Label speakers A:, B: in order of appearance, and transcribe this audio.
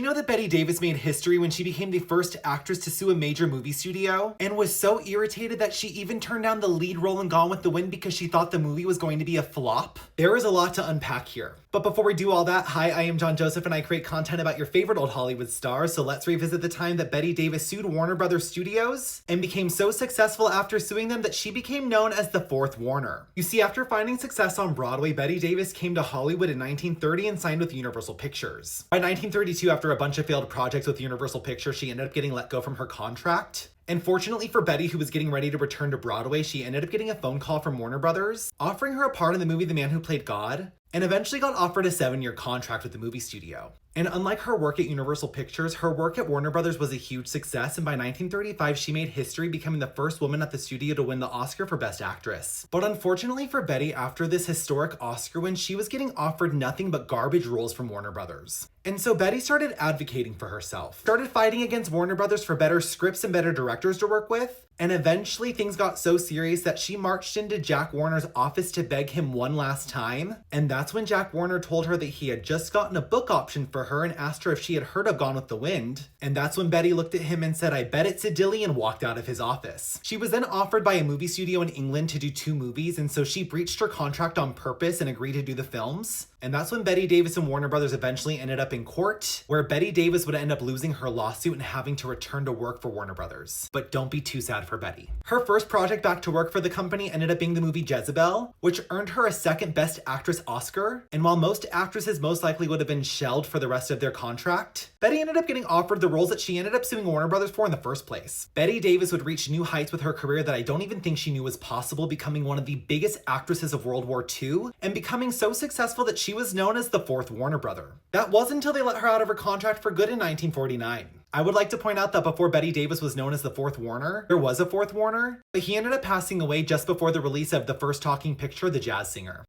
A: know that Bette Davis made history when she became the first actress to sue a major movie studio and was so irritated that she even turned down the lead role in Gone with the Wind because she thought the movie was going to be a flop? There is a lot to unpack here. But before we do all that, hi, I am John Joseph and I create content about your favorite old Hollywood stars, so let's revisit the time that Bette Davis sued Warner Brothers Studios and became so successful after suing them that she became known as the Fourth Warner. You see, after finding success on Broadway, Bette Davis came to Hollywood in 1930 and signed with Universal Pictures. By 1932, after a bunch of failed projects with Universal Pictures, she ended up getting let go from her contract. And fortunately for Bette, who was getting ready to return to Broadway, she ended up getting a phone call from Warner Brothers, offering her a part in the movie The Man Who Played God, and eventually got offered a 7-year contract with the movie studio. And unlike her work at Universal Pictures, her work at Warner Brothers was a huge success, and by 1935, she made history, becoming the first woman at the studio to win the Oscar for Best Actress. But unfortunately for Bette, after this historic Oscar win, she was getting offered nothing but garbage roles from Warner Brothers. And so Bette started advocating for herself, started fighting against Warner Brothers for better scripts and better directors to work with, and eventually things got so serious that she marched into Jack Warner's office to beg him one last time. And that's when Jack Warner told her that he had just gotten a book option for her and asked her if she had heard of Gone with the Wind. And that's when Bette looked at him and said, "I bet it's a dilly," and walked out of his office. She was then offered by a movie studio in England to do 2 movies, and so she breached her contract on purpose and agreed to do the films. And that's when Bette Davis and Warner Brothers eventually ended up in court, where Bette Davis would end up losing her lawsuit and having to return to work for Warner Brothers. But don't be too sad for Bette. Her first project back to work for the company ended up being the movie Jezebel, which earned her a second Best Actress Oscar. And while most actresses most likely would have been shelled for the rest of their contract, Bette ended up getting offered the roles that she ended up suing Warner Brothers for in the first place. Bette Davis would reach new heights with her career that I don't even think she knew was possible, becoming one of the biggest actresses of World War II, and becoming so successful that she was known as the Fourth Warner Brother. That wasn't until they let her out of her contract for good in 1949. I would like to point out that before Bette Davis was known as the Fourth Warner, there was a Fourth Warner, but he ended up passing away just before the release of the first talking picture, The Jazz Singer.